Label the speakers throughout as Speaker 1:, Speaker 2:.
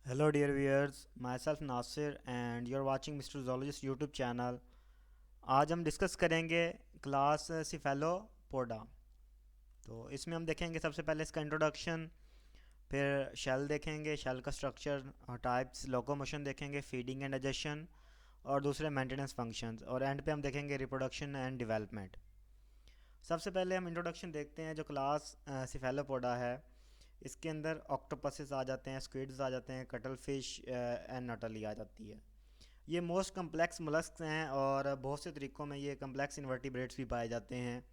Speaker 1: Hello dear viewers, myself Nasir and you're watching Mr. Zoologist YouTube channel। आज हम discuss करेंगे class Cephalopoda. तो इसमें हम देखेंगे सबसे पहले इसका इंट्रोडक्शन, फिर शेल देखेंगे, शेल का स्ट्रक्चर और टाइप्स, लोकोमोशन देखेंगे, फीडिंग एंड डाइजेशन और दूसरे मेंटेनेंस फंक्शंस, और एंड पे हम देखेंगे रिप्रोडक्शन एंड डेवलपमेंट। सबसे पहले हम इंट्रोडक्शन देखते हैं। जो क्लास सिफेलोपोडा है, इसके अंदर ऑक्टोपसेस आ जाते हैं, स्क्विड्स आ जाते हैं, कटल फिश एंड नटली आ जाती है। ये मोस्ट कम्प्लेक्स मोलस्क हैं और बहुत से तरीक़ों में ये कम्प्लेक्स इन्वर्टिब्रेट्स भी पाए जाते हैं।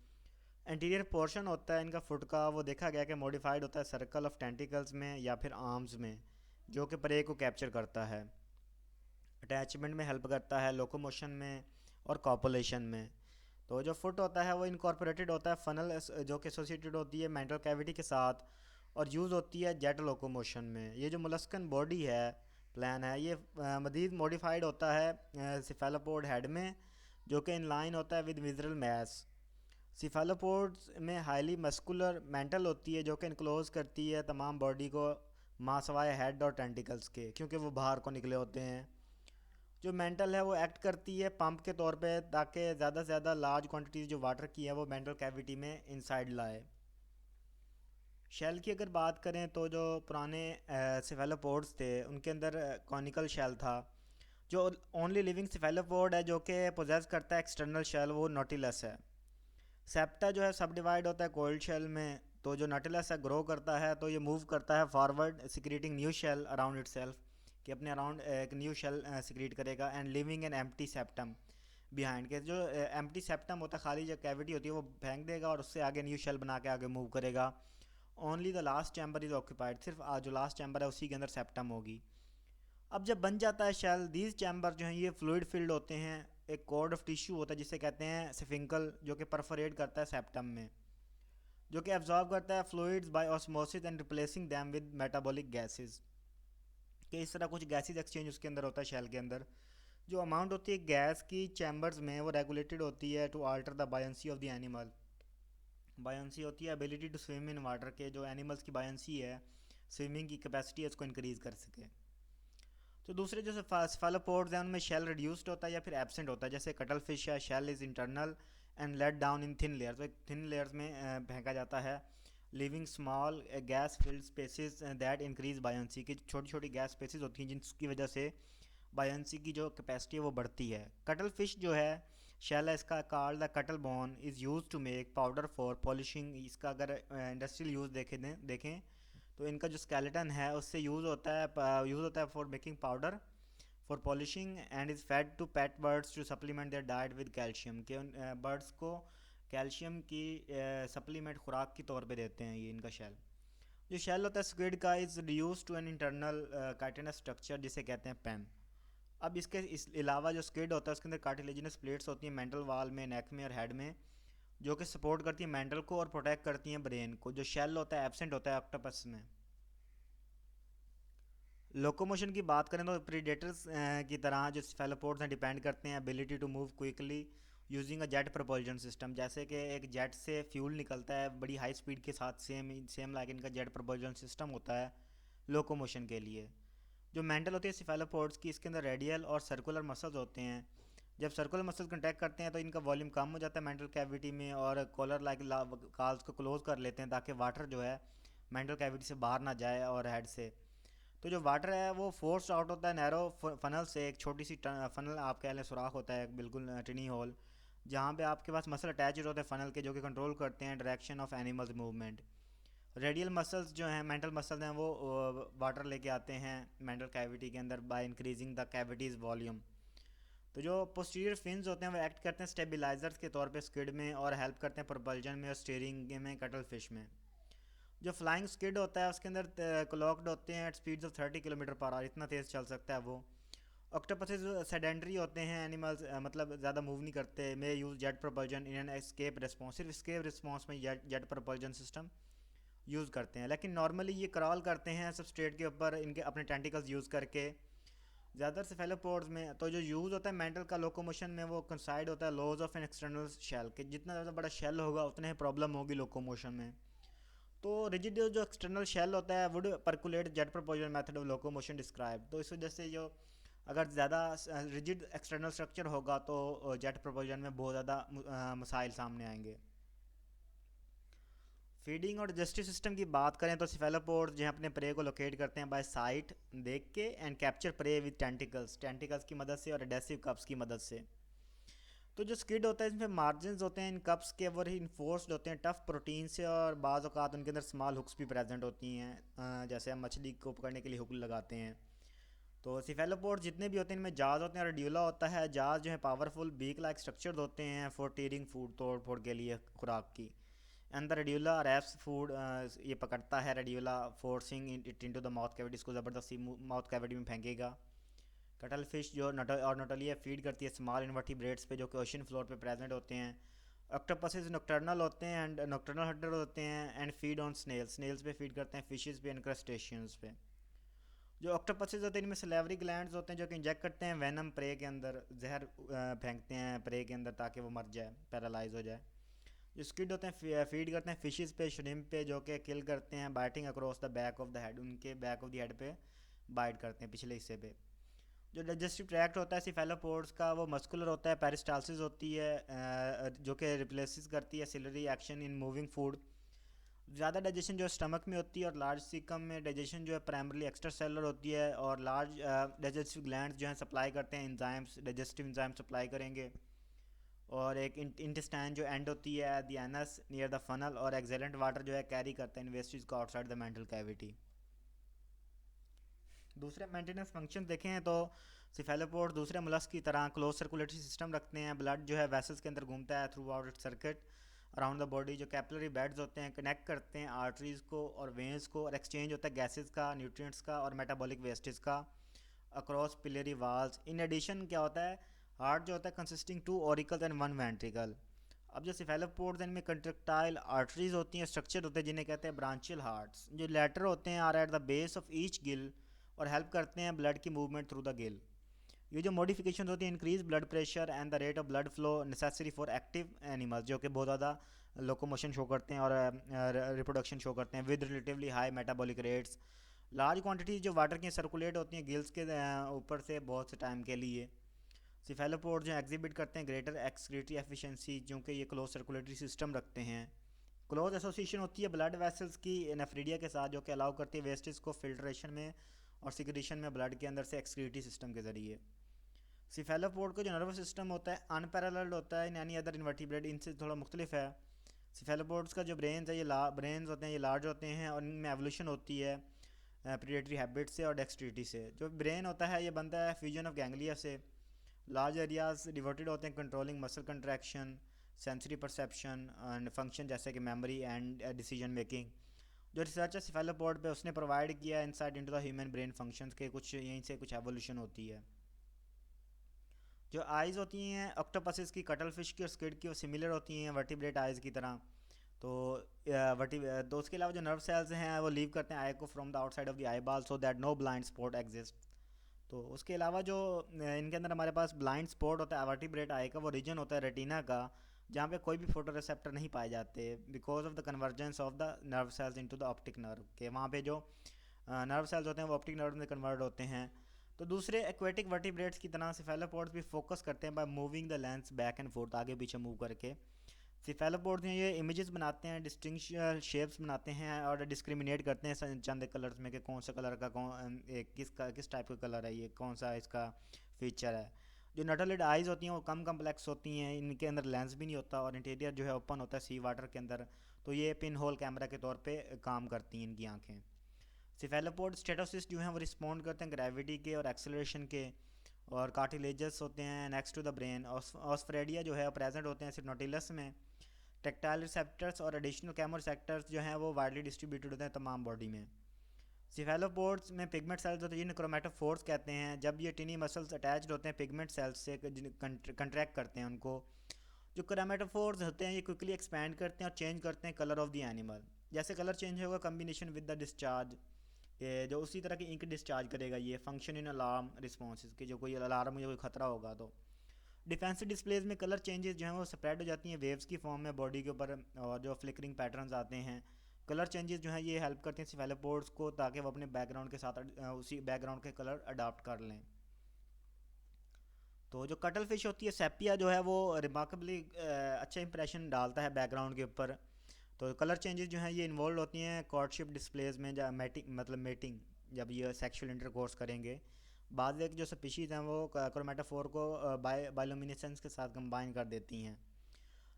Speaker 1: इंटीरियर पोर्शन होता है इनका फुट का, वो देखा गया कि मॉडिफाइड होता है सर्कल ऑफ टेंटिकल्स में या फिर आर्म्स में, जो कि प्रे को कैप्चर करता है, अटैचमेंट में हेल्प करता है, लोकोमोशन में और कॉपुलेशन में। तो जो फुट होता है वो इनकॉर्पोरेटेड होता है फनल, जो कि एसोसिएटेड होती है मेंटल कैविटी के साथ और यूज़ होती है जेट लोकोमोशन में। ये जो मोलस्कन बॉडी है, प्लान है, ये मज़ीद मॉडिफाइड होता है सिफेलोपोड हेड में, जो कि इन लाइन होता है विद विजरल मैस। सिफेलोपोड्स में हाईली मस्कुलर मेंटल होती है, जो कि इनक्लोज करती है तमाम बॉडी को, मासवाए हेड और टेंटिकल्स के, क्योंकि वो बाहर को निकले होते हैं। जो मेंटल है वो एक्ट करती है पंप के तौर पे, ताकि ज़्यादा से ज़्यादा लार्ज क्वांटिटीज जो वाटर की है वो मेंटल कैविटी में इनसाइड लाए। शेल की अगर बात करें तो जो पुराने सिफेलोपोड्स थे उनके अंदर कॉनिकल शेल था। जो ओनली लिविंग सिफेलोपोड है जो कि पोजेस करता है एक्सटर्नल शेल, वो नोटिलस है। सेप्टा जो है सब डिवाइड होता है कोल्ड शेल में। तो जो नोटिलस है ग्रो करता है तो ये मूव करता है forward, secreting new shell around itself, कि अपने अराउंड एक न्यू शेल सिक्रीट करेगा, and leaving an empty septum behind के। जो एम्प्टी सेप्टम होता है, खाली जो कैविटी होती है, वो फेंक देगा और उससे आगे न्यू शेल बना के आगे मूव करेगा। Only the last chamber is occupied, सिर्फ जो लास्ट चैम्बर है उसी के अंदर सेप्टम होगी। अब जब बन जाता है शेल, दीज चैम्बर जो हैं ये फ्लूइड फिल्ड होते हैं। एक कॉर्ड ऑफ टिश्यू होता है जिसे कहते हैं सिफिंकल, जो कि परफोरेट करता है सेप्टम में, जो कि एब्जॉर्ब करता है fluids by osmosis and replacing them with metabolic gases. कि इस तरह कुछ गैसेज एक्सचेंज उसके अंदर होता है शेल के अंदर। जो अमाउंट होती है गैस की चैम्बर्स में, वो रेगुलेटेड होती है to alter the buoyancy of the animal. Buoyancy होती है ability to swim in water, के जो एनिमल्स की बायंसी है, स्विमिंग की कैपेसिटी है, उसको इंक्रीज़ कर सके। तो दूसरे जो सेफालोपोड्स हैं उनमें शेल रिड्यूस्ड होता है या फिर एब्सेंट होता है। जैसे कटल फिश है, shell is internal and laid down in thin layers, तो एक थिन लेयर्स में फेंका जाता है। Leaving small gas filled spaces that increase buoyancy, की छोटी छोटी गैस स्पेसिस होती हैं जिसकी वजह से बायंसी की जो कैपेसिटी है वो बढ़ती है। कटल फिश जो है, शेल है इसका, कार्ड the cuttlebone is use to make powder for polishing. इसका अगर इंडस्ट्रियल यूज़ देखें तो इनका जो स्केलेटन है उससे यूज़ होता है for making powder for polishing, and is fed to pet birds to supplement their diet with calcium, के उन बर्ड्स को कैल्शियम की सप्लीमेंट खुराक के तौर पे देते हैं ये इनका शेल। जो शेल होता है स्क्विड का, is reduce to an internal chitinous structure जिसे कहते हैं पेन। अब इसके इस अलावा जो स्क्विड होता है उसके अंदर कार्टिलेजिनस प्लेट्स होती हैं मेंटल वाल में, नेक में और हेड में, जो कि सपोर्ट करती हैं मेंटल को और प्रोटेक्ट करती हैं ब्रेन को। जो शेल होता है एब्सेंट होता है ऑक्टोपस में। लोकोमोशन की बात करें तो प्रीडेटर्स की तरह जो सेफेलोपोड्स हैं डिपेंड करते हैं ability to move quickly using a jet propulsion system. जैसे कि एक जेट से फ्यूल निकलता है बड़ी हाई स्पीड के साथ, सेम सेम लाइक इनका जेट प्रपोल्जन सिस्टम होता है लोकोमोशन के लिए। जो मेंटल होती है सेफेलोपोड्स की, इसके अंदर रेडियल और सर्कुलर मसल्स होते हैं। जब सर्कुलर मसल्स कंट्रैक्ट करते हैं तो इनका वॉल्यूम कम हो जाता है मेंटल कैविटी में, और कॉलर लाइक काल्स को क्लोज कर लेते हैं ताकि वाटर जो है मेंटल कैविटी से बाहर ना जाए और हेड से। तो जो वाटर है वो फोर्स आउट होता है नैरो फनल से, एक छोटी सी फनल आप कह लें, सुराख होता है बिल्कुल टिनी होल, जहाँ पे आपके पास मसल अटैच होते हैं फनल के, जो कि कंट्रोल करते हैं direction of animals movement. Radial muscles जो हैं, मेंटल मसल्स हैं, वो वाटर लेके आते हैं मेंटल कैविटी के अंदर by increasing the cavities volume. तो जो पोस्टीरियर फिन्स होते हैं वो एक्ट करते हैं स्टेबिलाइजर्स के तौर पे स्क्विड में, और हेल्प करते हैं प्रोपल्जन में और स्टीयरिंग में कटल फिश में। जो फ्लाइंग स्किड होता है उसके अंदर क्लॉक्ड होते हैं at speeds of 30 kilometre per hour, इतना तेज़ चल सकता है वो। ऑक्टोपसेस सेडेंडरी होते हैं एनिमल्स, मतलब ज़्यादा मूव नहीं करते। मे use jet propulsion in an escape response, सिर्फ एस्केप रिस्पॉन्स में जेट प्रोपल्जन सिस्टम यूज़ करते हैं। लेकिन नॉर्मली ये क्रॉल करते हैं सबस्ट्रेट के ऊपर इनके अपने टेंटिकल्स यूज़ करके, ज़्यादातर सेफेलोपोड्स में। तो जो यूज़ होता है मेंटल का लोकोमोशन में, वो कंसाइड होता है loss of an external shell, के जितना ज़्यादा बड़ा शेल होगा उतने ही प्रॉब्लम होगी लोकोमोशन में। तो रिजिड जो एक्सटर्नल शेल होता है would percolate jet proposal method of locomotion describe. तो इस वजह से जो अगर ज़्यादा रिजिड एक्सटर्नल स्ट्रक्चर होगा तो जेट प्रोपोजल में बहुत ज़्यादा मसाइल सामने आएंगे। फीडिंग और डाइजेस्टिव सिस्टम की बात करें तो सिफेलोपोड्स जो है अपने प्रे को लोकेट करते हैं बाय साइट देख के and capture prey with tentacles, tentacles की मदद से और एडेसिव कप्स की मदद से। तो जो स्किड होता है इसमें मार्जिन होते हैं इन कप्स के वो इन्फोर्स्ड होते हैं टफ प्रोटीन से, और बाज़ औक़ात उनके अंदर स्मॉल हुक्स भी प्रेजेंट होती हैं, जैसे हम मछली को पकड़ने के लिए हुक लगाते हैं। तो सिफेलोपोड जितने भी होते हैं इनमें जाज होते हैं, रेड्यूला होता है। जाज जो है पावरफुल बीक लाइक स्ट्रक्चर्ड होते हैं फॉर टीयरिंग फूड, तोड़ फोड़ के लिए खुराक की। And the radula wraps food, ये पकड़ता है radula forcing it into the mouth cavity, इसको ज़बरदस्ती माउथ कैविटी में फेंकेगा। कटल फिश जो नोटोलिया फीड करती है स्मॉल इन्वर्टिब्रेट्स पे जो कि ओशन फ्लोर पे प्रेजेंट होते हैं। ऑक्टोपसेस नॉकटर्नल होते हैं एंड नॉकटर्नल हंटर होते हैं and feed on snails, snails पे फीड करते हैं, फिशेस पे एंड क्रस्टेशियंस पे। जो ऑक्टोपसेस होते हैं इनमें सलेवरी ग्लैंड्स होते हैं जो कि इंजेक्ट करते हैं वेनम प्रे के अंदर, जहर फेंकते हैं प्रे के अंदर ताकि वो मर जाए, पैरालाइज हो जाए। जो स्क्विड होते हैं फीड करते हैं फिशेस पे, श्रिम्प पे, जो कि किल करते हैं biting across the back of the head, उनके बैक ऑफ द हेड पे बाइट करते हैं, पिछले हिस्से पे। जो डाइजेस्टिव ट्रैक्ट होता है सिफेलोपोड्स का वो मस्कुलर होता है, पेरिस्टालसिस होती है जो कि रिप्लेसिस करती है ciliary action in moving food. ज़्यादा डाइजेशन जो स्टमक में होती है, और लार्ज सीकम में डाइजेशन जो है प्राइमरली एक्स्ट्रा सेलर होती है, और लार्ज डाइजेस्टिव ग्लैंड्स जो हैं सप्लाई करते हैं इंजाइम्स, डाइजेस्टिव इंजाइम सप्लाई करेंगे। और एक इंटेस्टाइन जो एंड होती है the anus near the funnel, और एक्सेलेंट वाटर जो है कैरी करते हैं वेस्टेज को आउटसाइड द मेंटल कैविटी। दूसरे मेंटेनेंस फंक्शन देखें तो सिफेलोपोड दूसरे मुलस्क की तरह क्लोज सर्कुलेटरी सिस्टम रखते हैं। ब्लड जो है वेसल्स के अंदर घूमता है through out it circuit around the body. जो कैपिलरी बेड्स होते हैं कनेक्ट करते हैं आर्टरीज को और वेंस को, और एक्सचेंज होता है गैसेस का, न्यूट्रिएंट्स का और मेटाबॉलिक वेस्टेज का across capillary walls. In addition क्या होता है, हार्ट जो होता है consisting two auricles and one ventricle. अब जो सिफेलोपोड्स इनमें कंट्रक्टाइल आर्टरीज होती हैं, स्ट्रक्चर होते हैं जिन्हें कहते हैं ब्रांचियल हार्ट्स, जो लेटर होते हैं are at the base of each gill और हेल्प करते हैं ब्लड की मूवमेंट थ्रू द गिल। ये जो मॉडिफिकेशन होती है increase blood pressure and the rate of blood flow necessary for active animals, जो कि बहुत ज़्यादा लोकोमोशन शो करते हैं और रिप्रोडक्शन शो करते हैं with relatively high metabolic rates. Large quantities जो वाटर की सर्कुलेट होती हैं गिल्स के ऊपर से बहुत से टाइम के लिए। सिफेलोपोड जो एग्जिबिट करते हैं ग्रेटर एक्सक्रीटरी एफिशिएंसी, क्योंकि ये क्लोज सर्कुलेटरी सिस्टम रखते हैं। क्लोज एसोसिएशन होती है ब्लड वेसल्स की नेफ्रीडिया के साथ, जो कि अलाउ करती है वेस्टेज को फिल्ट्रेशन में और सिक्रीशन में ब्लड के अंदर से एक्सक्रीटरी सिस्टम के ज़रिए। सिफेलोपोड का जो नर्वस सिस्टम होता है अनपैरेलल्ड होता है इन एनी अदर इन्वर्टिब्रेट, इनसे थोड़ा मुख्तलिफ है। सिफेलोपोड्स का जो ब्रेन है ये ब्रेन्स होते हैं ये लार्ज होते हैं और इनमें एवोल्यूशन होती है प्रीडेटरी हैबिट से और डेक्सट्रिटी से। जो ब्रेन होता है ये बनता है फ्यूजन ऑफ गैंग्लिया से। लार्ज एरियाज डिवोटेड होते हैं controlling muscle contraction, sensory perception and function जैसे कि मेमोरी एंड डिसीजन मेकिंग। जो रिसर्चर सिफेलोपोड पे उसने प्रोवाइड किया insight into the human brain functions के कुछ यहीं से कुछ एवोल्यूशन होती है। जो आइज़ होती हैं ऑक्टोपसिस की, कटल फिश की और स्क्विड की, वो सिमिलर होती हैं वर्टिब्रेट आइज़ की तरह। तो तो उसके अलावा जो नर्व सेल्स हैं वो लीव करते हैं आई को from the outside of the eye ball so that no blind spot exist. तो उसके अलावा जो इनके अंदर हमारे पास ब्लाइंड स्पॉट होता है वर्टिब्रेट आई का, वो रीजन होता है रेटिना का जहाँ पे कोई भी फोटो रिसेप्टर नहीं पाए जाते because of the convergence of the nerve cells into the optic nerve के। वहाँ पे जो नर्व सेल्स होते हैं वो ऑप्टिक नर्व में कन्वर्ट होते हैं। तो दूसरे एक्वेटिक वर्टिब्रेट्स की तरह सिफेलोपोड्स भी फोकस करते हैं by moving the lens back and fourth, आगे पीछे मूव करके। सिफेलोपोड्स में ये इमेजेस बनाते हैं, डिस्टिंक्ट शेप्स बनाते हैं और डिस्क्रिमिनेट करते हैं चंद कलर्स में कि कौन सा कलर का किस टाइप का कलर है, ये कौन सा इसका फीचर है। जो नटोलिड आइज़ होती हैं वो कम कम्प्लेक्स होती हैं, इनके अंदर लेंस भी नहीं होता और इंटीरियर जो है ओपन होता है सी वाटर के अंदर। तो ये पिन होल कैमरा के तौर पे काम करती हैं इनकी आँखें। सिफेलोपोड स्टेटोसिस जो हैं वो रिस्पॉन्ड करते हैं ग्रेविटी के और एक्सेलरेशन के, और कार्टिलेजस होते हैं नेक्स्ट टू द ब्रेन। ऑस्फ्रेडिया जो है प्रेजेंट होते हैं सिर्फ नोटिलस में। टेक्टाइल रिसेप्टर्स और एडिशनल कैमो रिसेप्टर्स जो हैं वो वाइडली डिस्ट्रीब्यूटेड होते हैं तमाम बॉडी में। सिफेलोपोड्स में पिगमेंट सेल्स होते हैं जिन्हें क्रोमेटोफोर्स कहते हैं। जब ये टिनी मसल्स अटैच्ड होते हैं पिगमेंट सेल्स से कंट्रैक्ट करते हैं उनको, जो क्रोमेटोफोर्स होते हैं ये क्विकली एक्सपैंड करते हैं और चेंज करते हैं कलर ऑफ द एनिमल। जैसे कलर चेंज होगा कम्बिनेशन विद द डिस्चार्ज, जो उसी तरह की इंक डिस्चार्ज करेगा ये फंक्शन इन अलार्म रिस्पॉन्स के, जो कोई अलार्म या कोई खतरा होगा तो। डिफेंसिव डिस्प्लेज में कलर चेंजेस जो हैं वो स्प्रेड हो जाती हैं वेव्स की फॉर्म में बॉडी के ऊपर, और जो फ्लिकरिंग पैटर्न्स आते हैं कलर चेंजेस जो हैं ये हेल्प करते हैं सिफेलोपोड्स को, ताकि वो अपने बैकग्राउंड के साथ उसी बैकग्राउंड के कलर अडाप्ट कर लें। तो जो कटल फिश होती है सेपिया जो है वो रिमार्केबली अच्छा इंप्रेशन डालता है बैकग्राउंड के ऊपर। तो कलर चेंजेस जो हैं ये इन्वॉल्व होती हैं कॉर्टशिप डिस्प्लेज में, जब मेटिंग जब ये सेक्सुअल इंटरकोर्स करेंगे। बाद एक जो स्पीशीज़ हैं वो क्रोमेटोफोर को बायोलुमिनेसेंस के साथ कंबाइन कर देती हैं।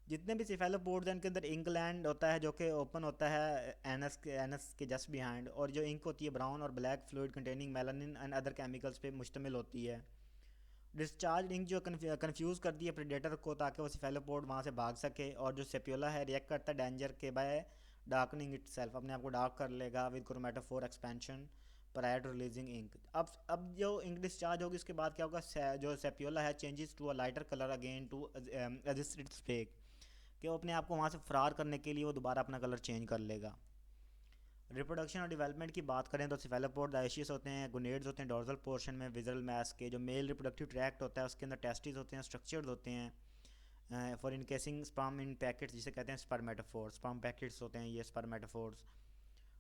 Speaker 1: जितने भी सिफेलोपोड्स हैं इनके अंदर इंक ग्लैंड होता है जो कि ओपन होता है एनस के जस्ट बिहाइंड, और जो इंक होती है ब्राउन और black fluid containing melanin and other chemicals पे मुश्तमिल होती है। डिस्चार्ज इंक जो कन्फ्यूज़ करती है प्रेडेटर को, ताकि वो सिफेलोपोड वहाँ से भाग सके, और जो सेप्योला है रिएक्ट करता है डेंजर के बाय डार्कनिंग इट सेल्फ, अपने आप को डार्क कर लेगा with chromatophore expansion prior to releasing ink. अब जो इंक डिस्चार्ज होगी उसके बाद क्या होगा, जो सेप्योला है changes to a lighter colour again to resist its fake, कि वो अपने आप को वहाँ से फरार करने के लिए वो दोबारा अपना कलर चेंज कर लेगा। रिप्रोडक्शन और डेवलपमेंट की बात करें तो सिफेलोपोड डायशियस होते हैं, गोनेड्स होते हैं डोर्सल पोर्शन में विजरल मैस के, जो मेल रिप्रोडक्टिव ट्रैक्ट होता है उसके अंदर टेस्टिस होते हैं, स्ट्रक्चर्ड होते हैं फॉर इनकेसिंग स्पर्म इन पैकेट्स, जिसे कहते हैं स्पर्मेटोफोर्स, स्पर्म पैकेट्स होते हैं ये स्पर्मेटोफोर्स।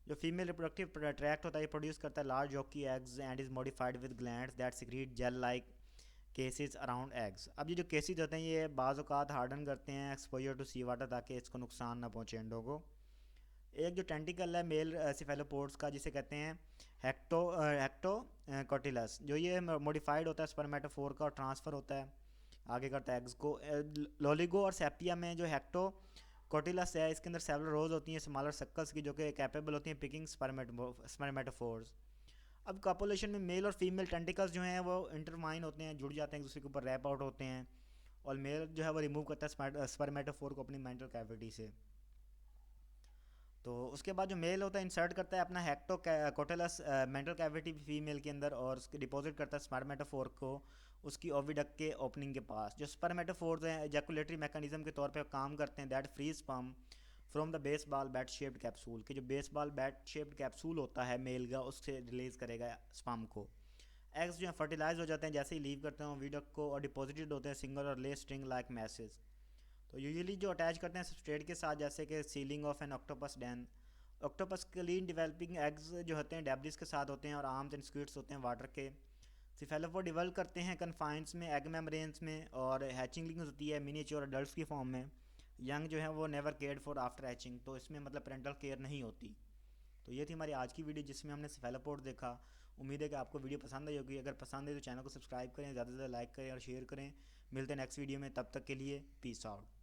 Speaker 1: जो फीमेल रिप्रोडक्टिव ट्रैक्ट होता है ये प्रोड्यूस करता है large yolky eggs and is modified with glands that secrete gel like cases around eggs. अब ये जो केसेस होते हैं ये बाज़ औक़ात हार्डन करते हैं एक्सपोजर टू सी वाटर, ताकि इसको नुकसान ना पहुँचे अंडों को। एक जो टेंटिकल है मेल सिफेलोपोड्स का, जिसे कहते हैं हेक्टो कॉटिलस, जो ये मॉडिफाइड होता है स्पर्मेटोफोर का और ट्रांसफ़र होता है आगे करता है एग्स को। लोलिगो और सेपिया में जो हेक्टो कॉटिलस है इसके अंदर सेवरल रोज होती हैं स्मॉलर सक्कल्स की, जो कि कैपेबल होती हैं पिकिंग स्पर्मेटोफोर्स। अब कॉपुलेशन में मेल और फीमेल टेंटिकल्स जो हैं वो इंटरमाइन होते हैं, जुड़ जाते हैं एक दूसरे के ऊपर, रैप आउट होते हैं, और मेल जो है वो रिमूव करता है स्पर्मेटोफोर को अपनी मेंटल कैविटी से। तो उसके बाद जो मेल होता है इंसर्ट करता है अपना हेक्टो कोटेलस मेंटल कैविटी फीमेल के अंदर, और उसके डिपॉजिट करता है स्पर्मेटोफोर को उसकी ओविडक्ट के ओपनिंग के पास। जो स्पर्मेटोफोर्स हैं एजैकुलेटरी मैकेनिज्म के तौर पे काम करते हैं that free sperm from the baseball bat shaped capsule, कि जो बेसबॉल बैट शेप्ड कैप्सूल होता है मेल का उससे रिलीज़ करेगा स्पर्म को। एग्स जो है फर्टिलाइज हो जाते हैं जैसे ही लीव करते हैं ओविडक्ट को, और डिपॉजिटेड होते हैं सिंगल और ले स्ट्रिंग लाइक मैसेज। तो यूजुअली जो अटैच करते हैं सबस्ट्रेट के साथ, जैसे कि ceiling of an octopus den. Octopus clean developing eggs जो होते हैं डेब्रिस के साथ होते हैं, और आर्म्स एंड स्क्विड्स होते हैं वाटर के। सिफेलोपोड डिवेल्प करते हैं कन्फाइंस में एग मेम्ब्रेन्स में, और हैचिंगलिंग्स होती है मिनिएचर अडल्ट्स की फॉर्म में। यंग जो है वो never cared for after hatching, तो इसमें मतलब पेरेंटल केयर नहीं होती। तो ये थी हमारी आज की वीडियो जिसमें हमने सिफेलोपोड देखा। उम्मीद है कि आपको वीडियो पसंद आई होगी। अगर पसंद है तो चैनल को सब्सक्राइब करें, ज़्यादा से ज़्यादा लाइक करें और शेयर करें। मिलते हैं नेक्स्ट वीडियो में, तब तक के लिए पीस आउट।